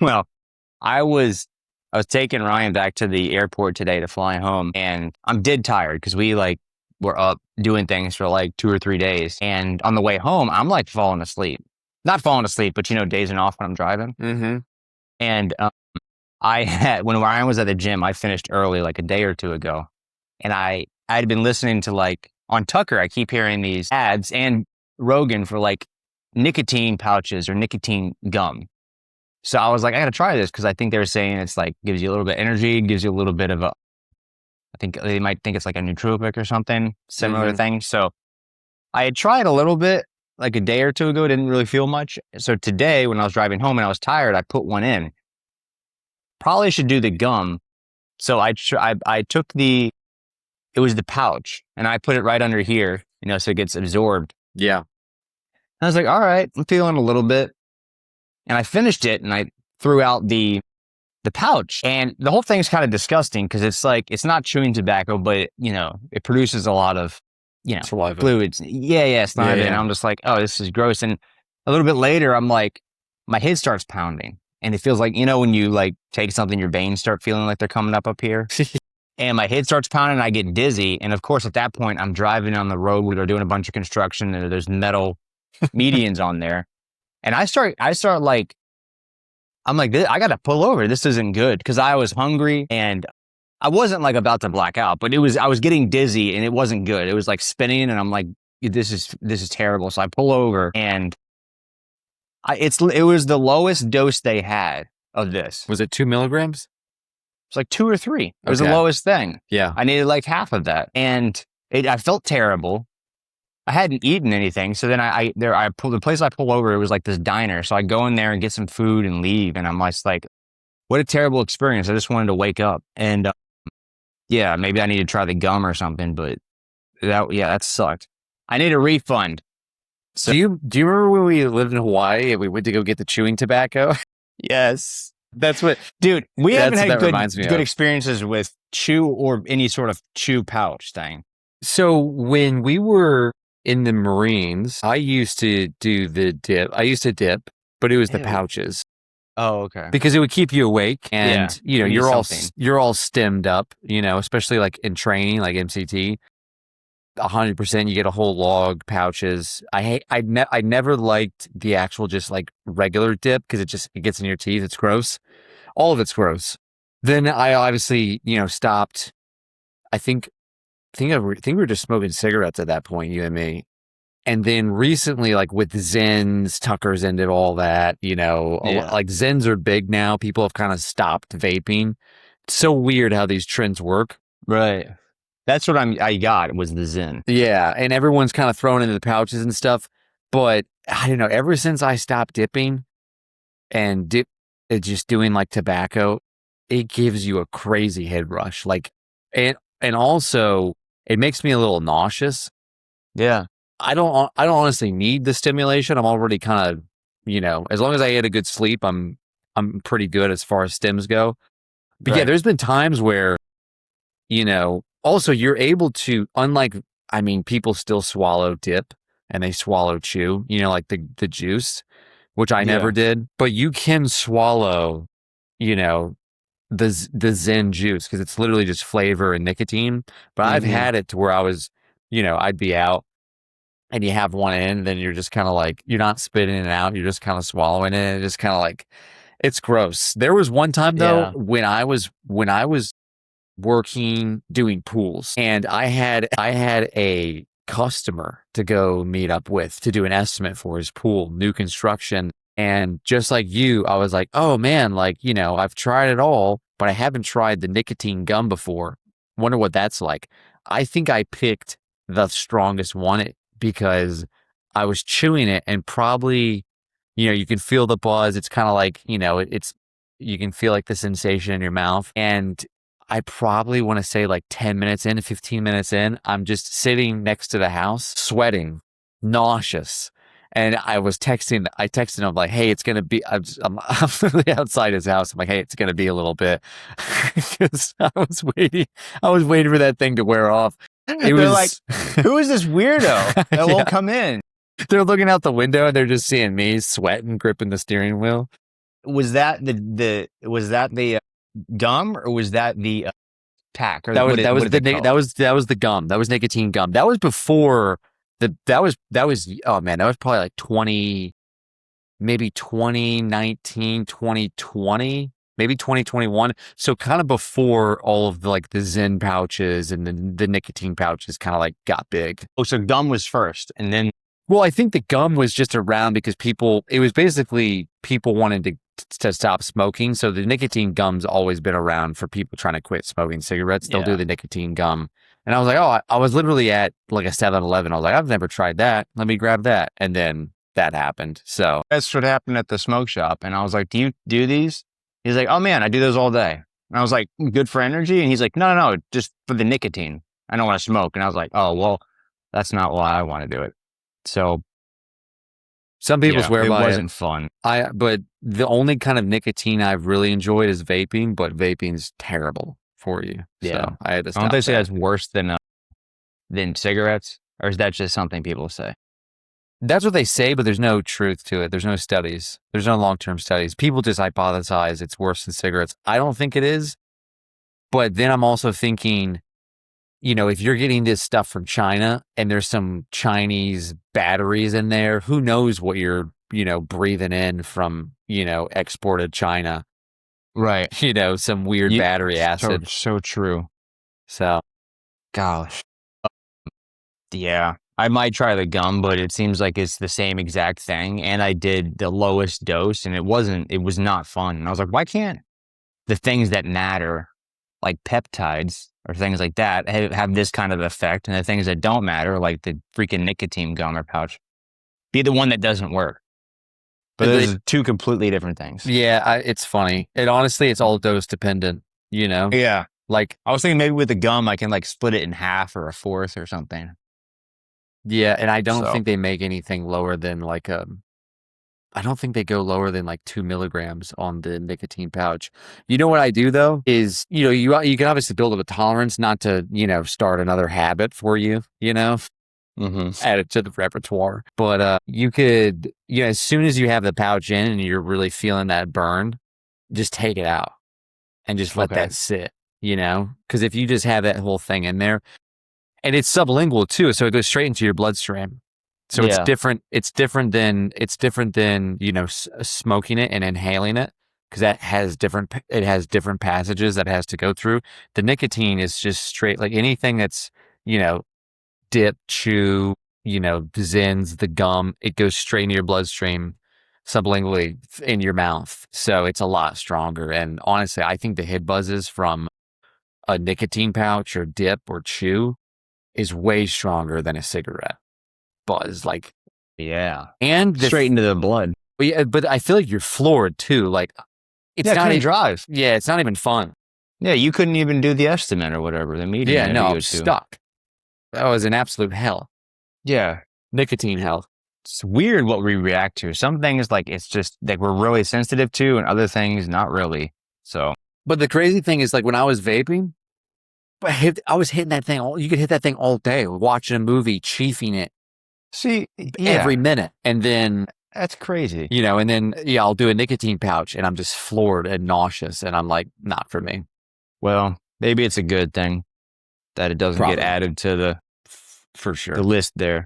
Well, I was I was taking Ryan back to the airport today to fly home, and I'm dead tired because we like were up doing things for like 2 or 3 days. And on the way home, I'm like falling asleep. Not falling asleep, but dazing off when I'm driving. Mm-hmm. And I had when Ryan was at the gym, I finished early like a day or two ago, and I had been listening to like on Tucker, I keep hearing these ads and Rogan for like nicotine pouches or nicotine gum. So I was like, I gotta try this because I think they were saying it's like gives you a little bit of energy, gives you a little bit of a. I think they might think it's like a nootropic or something similar Mm-hmm. thing. So I had tried a little bit like a day or two ago, didn't really feel much. So today when I was driving home and I was tired, I put one in. Probably should do the gum. So I took it was the pouch and I put it right under here, so it gets absorbed. Yeah. And I was like, all right, I'm feeling a little bit. And I finished it and I threw out the pouch. And the whole thing's kind of disgusting because it's like it's not chewing tobacco, but it produces a lot of, Saliva. fluids. Yeah, it's not. Yeah, And yeah. I'm just like, oh, this is gross. And a little bit later, I'm like, my head starts pounding. And it feels like, when you like take something, your veins start feeling like they're coming up here. And my head starts pounding and I get dizzy. And of course, at that point, I'm driving on the road where they're doing a bunch of construction and there's metal medians on there. And I start like, I'm like, I got to pull over. This isn't good because I was hungry and I wasn't like about to black out, but I was getting dizzy and it wasn't good. It was like spinning and I'm like, this is terrible. So I pull over and it was the lowest dose they had of this. Was it 2 milligrams? It's like 2 or 3. It was the Okay. lowest thing. Yeah. I needed like half of that. And I felt terrible. I hadn't eaten anything. So then the place I pull over, it was like this diner. So I go in there and get some food and leave. And I'm just like, what a terrible experience. I just wanted to wake up. And yeah, maybe I need to try the gum or something, but that sucked. I need a refund. So Do you remember when we lived in Hawaii and we went to go get the chewing tobacco? yes, That's what dude, we haven't what had that reminds me good of. experiences with chew or any sort of chew pouch thing. So when we were in the Marines, I used to do the dip. I used to dip, but it was the Ew. pouches Oh, okay. because it would keep you awake and you need something. you're all stemmed up, especially like in training, like MCT. 100% you get a whole log pouches. I never liked the actual just like regular dip because it gets in your teeth. It's gross. All of it's gross. Then I obviously, stopped. I think we were just smoking cigarettes at that point, you and me. And then recently, like with ZYNs, Tucker's into all that, like ZYNs are big now. People have kind of stopped vaping. It's so weird how these trends work. Right. That's what I got was the ZYN. Yeah. And everyone's kind of thrown into the pouches and stuff. But I don't know, ever since I stopped dipping and just doing like tobacco, it gives you a crazy head rush. Like, and also it makes me a little nauseous. Yeah. I don't honestly need the stimulation. I'm already kind of, as long as I get a good sleep, I'm pretty good as far as stims go. But yeah, there's been times where, also you're able to, people still swallow dip and they swallow chew, like the juice, which I never did, but you can swallow, the ZYN juice because it's literally just flavor and nicotine. But I've had it to where I was, I'd be out and you have one in, then you're just kind of like, you're not spitting it out. You're just kind of swallowing it. It's just kind of like, it's gross. There was one time though, when I was working, doing pools and I had a customer to go meet up with to do an estimate for his pool, new construction. And just like you, I was like, oh man, like, I've tried it all, but I haven't tried the nicotine gum before. Wonder what that's like. I think I picked the strongest one because I was chewing it and probably, you can feel the buzz. It's kind of like, you can feel like the sensation in your mouth. And I probably want to say like 10 minutes in, 15 minutes in, I'm just sitting next to the house, sweating, nauseous. And I texted him like, hey, it's going to be, I'm literally outside his house. I'm like, hey, it's going to be a little bit because I was waiting for that thing to wear off. They're like, who is this weirdo that won't come in? They're looking out the window and they're just seeing me sweating, gripping the steering wheel. was that the gum, or was that the pack, or That was what did they call it? that was the gum. That was nicotine gum. That was before that was oh man, that was probably like 20, maybe 2019, 2020, maybe 2021. So kind of before all of the like the ZYN pouches and the nicotine pouches kind of like got big. Oh, so gum was first, and then Well, I think the gum was just around because it was basically people wanted to stop smoking. So the nicotine gum's always been around for people trying to quit smoking cigarettes. They'll do the nicotine gum. And I was like, oh, I was literally at like a 7-Eleven. I was like, I've never tried that. Let me grab that. And then that happened. So that's what happened at the smoke shop. And I was like, do you do these? He's like, oh man, I do those all day. And I was like, good for energy? And he's like, no, just for the nicotine. I don't want to smoke. And I was like, oh, well, that's not why I want to do it. So some people swear by it. It wasn't fun. But the only kind of nicotine I've really enjoyed is vaping, but vaping's terrible for you. Yeah. So I had to stop. Don't they say that's worse than cigarettes? Or is that just something people say? That's what they say, but there's no truth to it. There's no studies. There's no long-term studies. People just hypothesize it's worse than cigarettes. I don't think it is. But then I'm also thinking, you know, if you're getting this stuff from China and there's some Chinese batteries in there, who knows what you're, you know, breathing in from, you know, exported China. Right. You know, some weird battery acid. So true. So, gosh. Yeah. I might try the gum, but it seems like it's the same exact thing. And I did the lowest dose, and it was not fun. And I was like, why can't the things that matter, like peptides or things like that, have this kind of effect? And the things that don't matter, like the freaking nicotine gum or pouch, be the one that doesn't work. But those are two completely different things. Yeah, it's funny. It's all dose dependent, you know? Yeah. Like, I was thinking maybe with the gum, I can like split it in half or a fourth or something. Yeah, and I don't think they make anything lower than like I don't think they go lower than like 2 milligrams on the nicotine pouch. You know what I do though is, you know, you can obviously build up a tolerance not to, you know, start another habit for you, you know, add it to the repertoire. But you could, you know, as soon as you have the pouch in and you're really feeling that burn, just take it out and just let that sit, you know, because if you just have that whole thing in there. And it's sublingual too, so it goes straight into your bloodstream. So it's different. It's different than you know smoking it and inhaling it, because that has different. It has different passages that it has to go through. The nicotine is just straight, like anything that's, you know, dip, chew, you know, ZYNs, the gum. It goes straight into your bloodstream, sublingually in your mouth. So it's a lot stronger. And honestly, I think the head buzzes from a nicotine pouch or dip or chew is way stronger than a cigarette buzz. Like, and straight into the blood. But I feel like you're floored too. Like, it's not even drive. Yeah, it's not even fun. Yeah, you couldn't even do the estimate or whatever the meeting. Yeah, no, I was stuck. That was an absolute hell. Yeah, nicotine hell. It's weird what we react to. Some things like it's just like we're really sensitive to, and other things not really. So, but the crazy thing is, like when I was vaping, I was hitting that thing. You could hit that thing all day, watching a movie, chiefing it. See, every minute. And then that's crazy. You know, and then I'll do a nicotine pouch and I'm just floored and nauseous, and I'm like, not for me. Well, maybe it's a good thing that it doesn't get added to the for sure the list there.